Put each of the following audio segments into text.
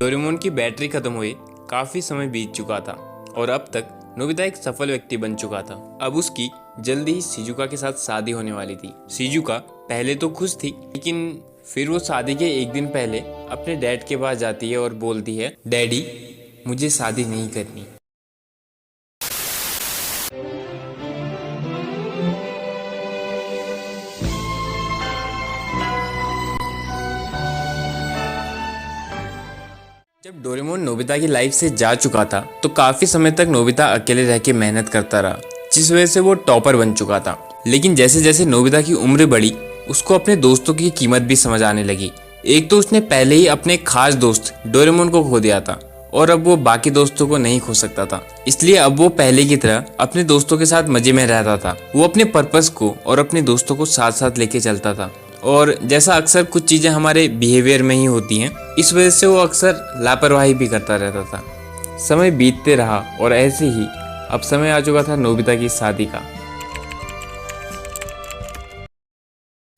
Doraemon की battery खत्म हुए काफी समय बीत चुका था और अब तक नोबिता एक सफल व्यक्ति बन चुका था। अब उसकी जल्दी ही शिजुका के साथ शादी होने वाली थी। शिजुका पहले तो खुश थी, लेकिन फिर वो शादी के एक दिन पहले अपने डैड के पास जाती है और बोलती है, डैडी मुझे शादी नहीं करनी। जब डोरेमोन नोबिता की लाइफ से जा चुका था तो काफी समय तक नोबिता अकेले रह के मेहनत करता रहा, जिस वजह से वो टॉपर बन चुका था। लेकिन जैसे जैसे नोबिता की उम्र बढ़ी, उसको अपने दोस्तों की कीमत भी समझ आने लगी। एक तो उसने पहले ही अपने खास दोस्त डोरेमोन को खो दिया था और अब वो बाकी दोस्तों को नहीं खो सकता था। इसलिए अब वो पहले की तरह अपने दोस्तों के साथ मजे में रहता था। वो अपने पर्पस को और अपने दोस्तों को साथ साथ लेके चलता था। और जैसा अक्सर कुछ चीज़ें हमारे बिहेवियर में ही होती हैं, इस वजह से वो अक्सर लापरवाही भी करता रहता था। समय बीतते रहा और ऐसे ही अब समय आ चुका था नोबिता की शादी का।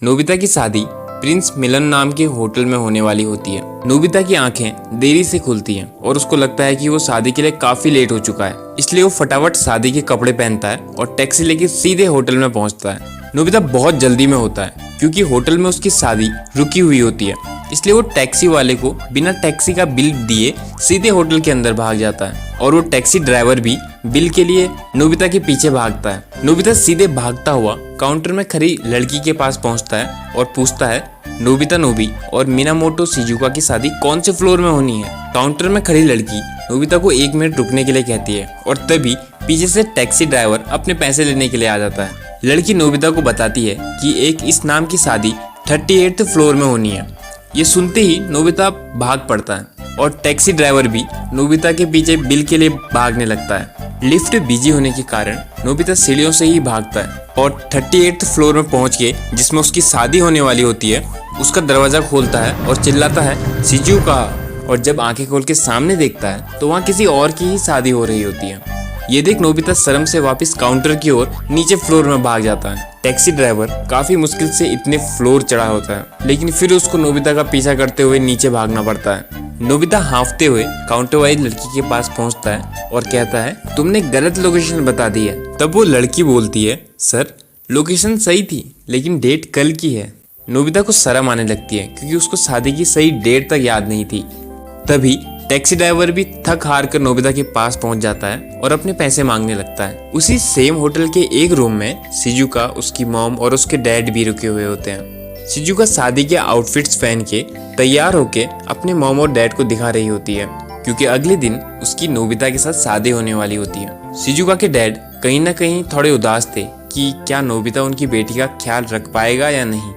नोबिता की शादी प्रिंस मिलन नाम के होटल में होने वाली होती है। नोबिता की आंखें देरी से खुलती हैं और उसको लगता है कि वो शादी के लिए काफी लेट हो चुका है। इसलिए वो फटाफट शादी के कपड़े पहनता है और टैक्सी लेके सीधे होटल में पहुंचता है। नोबिता बहुत जल्दी में होता है क्योंकि होटल में उसकी शादी रुकी हुई होती है। इसलिए वो टैक्सी वाले को बिना टैक्सी का बिल दिए सीधे होटल के अंदर भाग जाता है और वो टैक्सी ड्राइवर भी बिल के लिए नोबिता के पीछे भागता है। नोबिता सीधे भागता हुआ काउंटर में खड़ी लड़की के पास पहुंचता है और पूछता है, नोबिता नोबी और मिनामोटो शिजुका की शादी कौन से फ्लोर में होनी है। काउंटर में खड़ी लड़की नोबिता को 1 मिनट रुकने के लिए कहती है और तभी पीछे से टैक्सी ड्राइवर अपने पैसे लेने के लिए आ जाता है। लड़की नोबिता को बताती है कि एक इस नाम की शादी 38th फ्लोर में होनी है। ये सुनते ही नोबिता भाग पड़ता है और टैक्सी ड्राइवर भी नोबिता के पीछे बिल के लिए भागने लगता है। लिफ्ट बिजी होने के कारण नोबिता सीढ़ियों से ही भागता है और 38th फ्लोर में पहुंच के, जिसमें उसकी शादी होने वाली होती है, उसका दरवाजा खोलता है और चिल्लाता है, शिजुका। और जब आंखें खोल के सामने देखता है तो वहाँ किसी और की ही शादी हो रही होती है। ये देख नोबिता शर्म से वापस काउंटर की ओर नीचे फ्लोर में भाग जाता है। टैक्सी ड्राइवर काफी मुश्किल से इतने फ्लोर चढ़ा होता है, लेकिन फिर उसको नोबिता का पीछा करते हुए नीचे भागना पड़ता है। नोबिता हांफते हुए काउंटर वाली लड़की के पास पहुंचता है और कहता है, तुमने गलत लोकेशन बता दी है। तब वो लड़की बोलती है, सर लोकेशन सही थी लेकिन डेट कल की है। नोबिता को शर्म आने लगती है क्योंकि उसको शादी की सही डेट तक याद नहीं थी। तभी टैक्सी ड्राइवर भी थक हार कर नोबिता के पास पहुंच जाता है और अपने पैसे मांगने लगता है। उसी सेम होटल के एक रूम में शिजुका, उसकी मॉम और उसके डैड भी रुके हुए होते हैं। शिजुका शादी के आउटफिट्स पहन के तैयार होके अपने मॉम और डैड को दिखा रही होती है क्योंकि अगले दिन उसकी नोबिता के साथ शादी होने वाली होती है। शिजुका के डैड कहीं ना कहीं थोड़े उदास थे कि क्या नोबिता उनकी बेटी का ख्याल रख पाएगा या नहीं।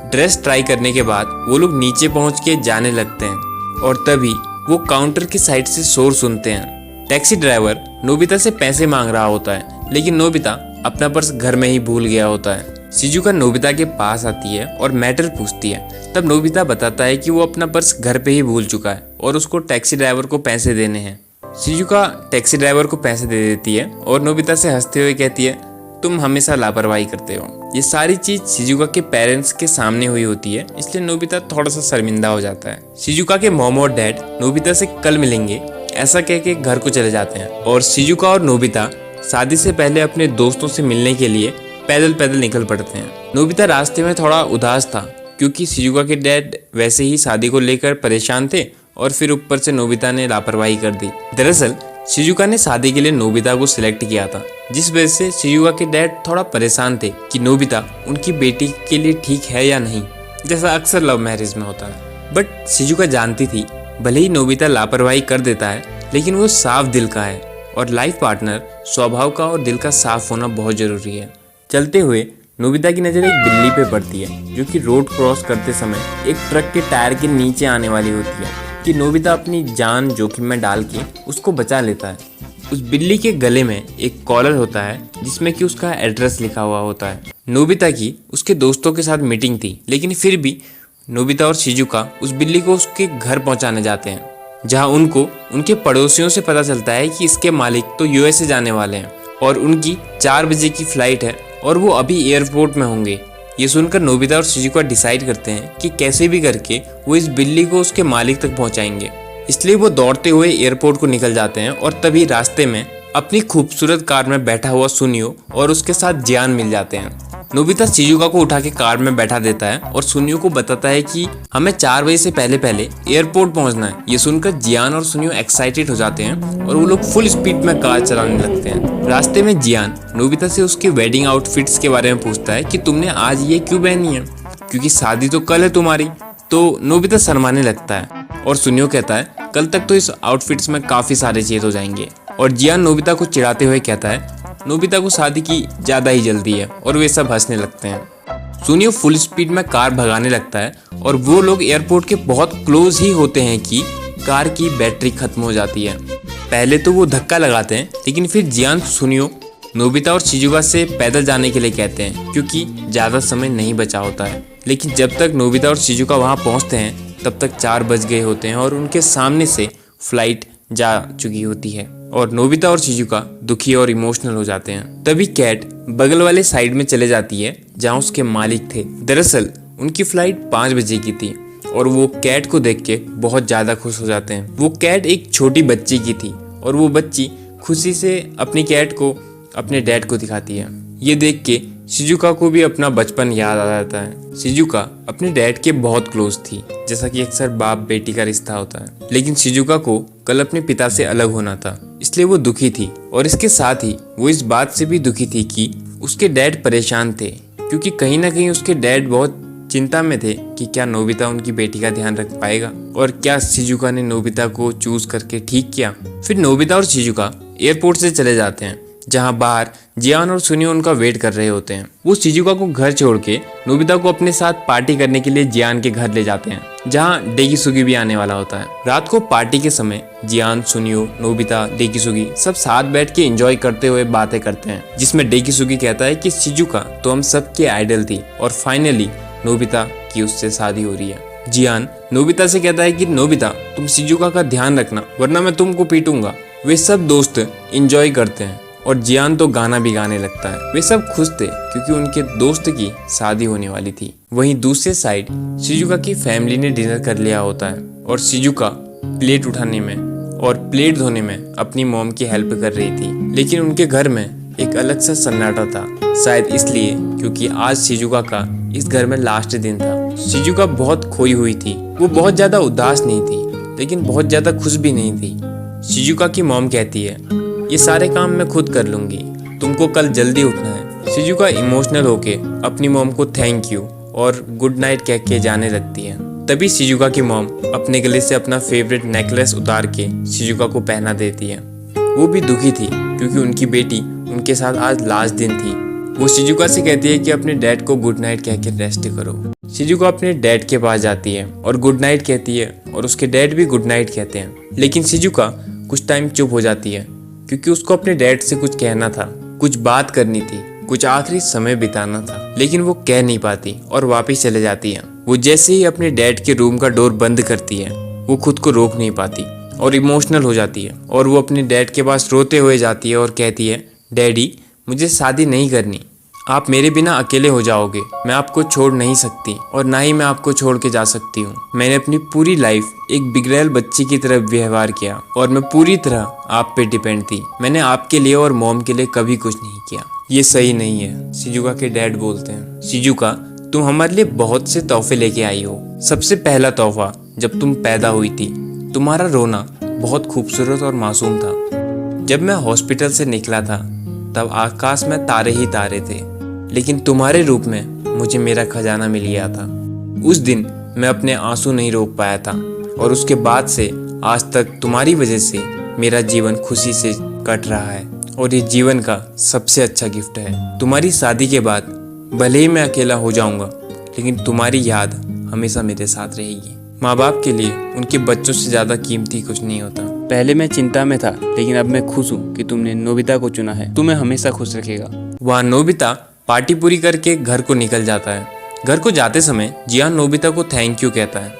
ड्रेस ट्राई करने के बाद वो लोग नीचे पहुंच के जाने लगते हैं और तभी वो काउंटर की साइड से शोर सुनते हैं। टैक्सी ड्राइवर नोबिता से पैसे मांग रहा होता है, लेकिन नोबिता अपना पर्स घर में ही भूल गया होता है। शिजुका नोबिता के पास आती है और मैटर पूछती है। तब नोबिता बताता है कि वो अपना पर्स घर पे ही भूल चुका है और उसको टैक्सी ड्राइवर को पैसे देने हैं। शिजुका टैक्सी ड्राइवर को पैसे दे देती है और नोबिता से हंसते हुए कहती है, तुम हमेशा लापरवाही करते हो। ये सारी चीज शिजुका के पेरेंट्स के सामने हुई होती है, इसलिए नोबिता थोड़ा सा शर्मिंदा हो जाता है। शिजुका के मॉम और डैड नोबिता से कल मिलेंगे ऐसा कह के घर को चले जाते हैं और शिजुका और नोबिता शादी से पहले अपने दोस्तों से मिलने के लिए पैदल पैदल निकल पड़ते हैं। नोबिता रास्ते में थोड़ा उदास था क्योंकि शिजुका के डैड वैसे ही शादी को लेकर परेशान थे और फिर ऊपर से नोबिता ने लापरवाही कर दी। दरअसल शिजुका ने शादी के लिए नोबिता को सिलेक्ट किया था, जिस वजह से शिजुका के डैड थोड़ा परेशान थे कि नोबिता उनकी बेटी के लिए ठीक है या नहीं, जैसा अक्सर लव मैरिज में होता है। बट शिजुका जानती थी भले ही नोबिता लापरवाही कर देता है, लेकिन वो साफ दिल का है और लाइफ पार्टनर स्वभाव का और दिल का साफ होना बहुत जरूरी है। चलते हुए नोबिता की नज़र एक बिल्ली पे पड़ती है जो कि रोड क्रॉस करते समय एक ट्रक के टायर के नीचे आने वाली होती है कि नोबिता अपनी जान जोखिम में डाल के उसको बचा लेता है। उस बिल्ली के गले में एक कॉलर होता है जिसमें कि उसका एड्रेस लिखा हुआ होता है। नोबिता की उसके दोस्तों के साथ मीटिंग थी, लेकिन फिर भी नोबिता और शिजुका उस बिल्ली को उसके घर पहुंचाने जाते हैं, जहां उनको उनके पड़ोसियों से पता चलता है कि इसके मालिक तो यूएसए जाने वाले हैं और उनकी 4 बजे की फ्लाइट है और वो अभी एयरपोर्ट में होंगे। ये सुनकर नोबिता और शिजुका डिसाइड करते हैं कि कैसे भी करके वो इस बिल्ली को उसके मालिक तक पहुंचाएंगे। इसलिए वो दौड़ते हुए एयरपोर्ट को निकल जाते हैं और तभी रास्ते में अपनी खूबसूरत कार में बैठा हुआ सुनियो और उसके साथ जियान मिल जाते हैं। नोबिता शिजुका को उठा के कार में बैठा देता है और सुनियो को बताता है कि हमें 4 बजे से पहले पहले एयरपोर्ट पहुंचना है। ये सुनकर जियान और सुनियो एक्साइटेड हो जाते हैं और वो लोग फुल स्पीड में कार चलाने लगते हैं। रास्ते में जियान नोबिता से उसके वेडिंग आउटफिट्स के बारे में पूछता है कि तुमने आज ये क्यों पहनी है, क्योंकि शादी तो कल है तुम्हारी। तो नोबिता शर्माने लगता है और सुनियो कहता है कल तक तो इस आउटफिट्स में काफी सारे चेंज हो जाएंगे। और जियान नोबिता को चिढ़ाते हुए कहता है नोबिता को शादी की ज्यादा ही जल्दी है और वे सब हंसने लगते हैं। सुनियो फुल स्पीड में कार भगाने लगता है और वो लोग एयरपोर्ट के बहुत क्लोज ही होते हैं कि कार की बैटरी खत्म हो जाती है। पहले तो वो धक्का लगाते हैं, लेकिन फिर जियान सुनियो नोबिता और शिजुका से पैदल जाने के लिए कहते हैं क्योंकि ज़्यादा समय नहीं बचा होता है। लेकिन जब तक नोबिता और शिजुका वहाँ पहुँचते हैं तब तक 4 बज गए होते हैं और उनके सामने से फ्लाइट जा चुकी होती है और नोबिता और शिजुका दुखी और इमोशनल हो जाते हैं। तभी कैट बगल वाले साइड में चले जाती है जहाँ उसके मालिक थे। दरअसल उनकी फ्लाइट 5 बजे की थी और वो कैट को देख के बहुत ज़्यादा खुश हो जाते हैं। वो कैट एक छोटी बच्ची की थी और वो बच्ची खुशी से अपनी कैट को अपने डैड को दिखाती है। ये देख के शिजुका को भी अपना बचपन याद आ जाता है। शिजुका अपने डैड के बहुत क्लोज थी, जैसा कि अक्सर बाप बेटी का रिश्ता होता है। लेकिन शिजुका को कल अपने पिता से अलग होना था, इसलिए वो दुखी थी और इसके साथ ही वो इस बात से भी दुखी थी कि उसके डैड परेशान थे, क्योंकि कहीं ना कहीं उसके डैड बहुत चिंता में थे कि क्या नोबिता उनकी बेटी का ध्यान रख पाएगा और क्या शिजुका ने नोबिता को चूज करके ठीक किया। फिर नोबिता और शिजुका एयरपोर्ट से चले जाते हैं जहां बाहर जियान और सुनियो उनका वेट कर रहे होते हैं। वो शिजुका को घर छोड़ के नोबिता को अपने साथ पार्टी करने के लिए जियान के घर ले जाते हैं जहां डेकिसुगी भी आने वाला होता है। रात को पार्टी के समय जियान, सुनियो, नोबिता, डेकिसुगी सब साथ बैठ के एंजॉय करते हुए बातें करते हैं, जिसमें डेकिसुगी कहता है कि शिजुका तो हम सबके आइडल थी और फाइनली नोबिता की उससे शादी हो रही है। जियान नोबिता से कहता है कि नोबिता तुम शिजुका का ध्यान रखना वरना मैं तुमको पीटूंगा। वे सब दोस्त एंजॉय करते हैं और जियान तो गाना भी गाने लगता है। वे सब खुश थे क्योंकि उनके दोस्त की शादी होने वाली थी। वहीं दूसरे साइड शिजुका की फैमिली ने डिनर कर लिया होता है और शिजुका प्लेट उठाने में और प्लेट धोने में अपनी मॉम की हेल्प कर रही थी। लेकिन उनके घर में एक अलग सा सन्नाटा था, शायद इसलिए क्योंकि आज शिजुका का इस घर में लास्ट दिन था। शिजुका बहुत खोई हुई थी। वो बहुत ज्यादा उदास नहीं थी लेकिन बहुत ज्यादा खुश भी नहीं थी। शिजुका की मॉम कहती है ये सारे काम मैं खुद कर लूंगी, तुमको कल जल्दी उठना है। शिजुका इमोशनल होके अपनी मॉम को थैंक यू और गुड नाइट कह के जाने लगती है। तभी शिजुका की मॉम अपने गले से अपना फेवरेट नेकलेस उतार के शिजुका को पहना देती है। वो भी दुखी थी क्योंकि उनकी बेटी उनके साथ आज लास्ट दिन थी। वो शिजुका से कहती है कि अपने डैड को गुड नाइट कह के रेस्ट करो। शिजुका अपने डैड के पास जाती है और गुड नाइट कहती है और उसके डैड भी गुड नाइट कहते हैं। लेकिन शिजुका कुछ टाइम चुप हो जाती है क्योंकि उसको अपने डैड से कुछ कहना था, कुछ बात करनी थी, कुछ आखिरी समय बिताना था, लेकिन वो कह नहीं पाती और वापस चले जाती है। वो जैसे ही अपने डैड के रूम का डोर बंद करती है वो खुद को रोक नहीं पाती और इमोशनल हो जाती है और वो अपने डैड के पास रोते हुए जाती है और कहती है डैडी मुझे शादी नहीं करनी, आप मेरे बिना अकेले हो जाओगे, मैं आपको छोड़ नहीं सकती और ना ही मैं आपको छोड़ के जा सकती हूँ। मैंने अपनी पूरी लाइफ एक बिगड़ैल बच्ची की तरह व्यवहार किया और मैं पूरी तरह आप पे डिपेंड थी। मैंने आपके लिए और मॉम के लिए कभी कुछ नहीं किया, ये सही नहीं है। शिजुका के डैड बोलते हैं शिजुका तुम हमारे लिए बहुत से तोहफे लेके आई हो। सबसे पहला तोहफा जब तुम पैदा हुई थी, तुम्हारा रोना बहुत खूबसूरत और मासूम था। जब मैं हॉस्पिटल से निकला था तब आकाश में तारे ही तारे थे, लेकिन तुम्हारे रूप में मुझे मेरा खजाना मिल गया था। उस दिन मैं अपने आंसू नहीं रोक पाया था और उसके बाद से आज तक तुम्हारी वजह से मेरा जीवन खुशी से कट रहा है और ये जीवन का सबसे अच्छा गिफ्ट है। तुम्हारी शादी के बाद भले ही मैं अकेला हो जाऊंगा लेकिन तुम्हारी याद हमेशा मेरे साथ रहेगी। माँ बाप के लिए उनके बच्चों से ज़्यादा कीमती कुछ नहीं होता। पहले मैं चिंता में था लेकिन अब मैं खुश हूँ कि तुमने नोबिता को चुना है, तुम्हें हमेशा खुश रखेगा। वहाँ नोबिता पार्टी पूरी करके घर को निकल जाता है। घर को जाते समय जियान नोबिता को थैंक यू कहता है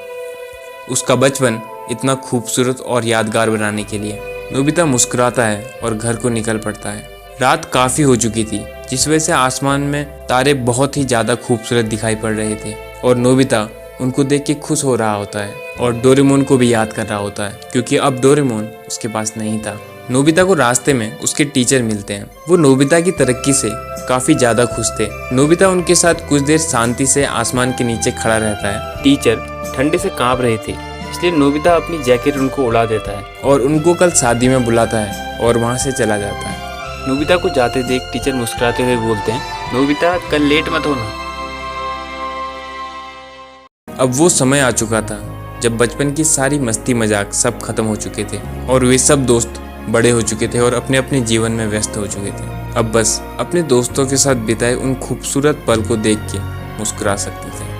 उसका बचपन इतना खूबसूरत और यादगार बनाने के लिए। नोबिता मुस्कुराता है और घर को निकल पड़ता है। रात काफ़ी हो चुकी थी जिस वजह से आसमान में तारे बहुत ही ज़्यादा खूबसूरत दिखाई पड़ रहे थे और नोबिता उनको देख के खुश हो रहा होता है और डोरेमोन को भी याद कर रहा होता है, क्योंकि अब डोरेमोन उसके पास नहीं था। नोबिता को रास्ते में उसके टीचर मिलते हैं। वो नोबिता की तरक्की से काफी ज्यादा खुश थे। नोबिता उनके साथ कुछ देर शांति से आसमान के नीचे खड़ा रहता है। टीचर ठंडे से कांप रहे थे, इसलिए नोबिता अपनी जैकेट उनको उड़ा देता है और उनको कल शादी में बुलाता है और वहाँ से चला जाता है। नोबिता को जाते देख टीचर मुस्कुराते हुए बोलते हैं, नोबिता कल लेट मत होना। अब वो समय आ चुका था जब बचपन की सारी मस्ती मजाक सब खत्म हो चुके थे और वे सब दोस्त बड़े हो चुके थे और अपने अपने जीवन में व्यस्त हो चुके थे। अब बस अपने दोस्तों के साथ बिताए उन खूबसूरत पल को देख के मुस्कुरा सकते थे।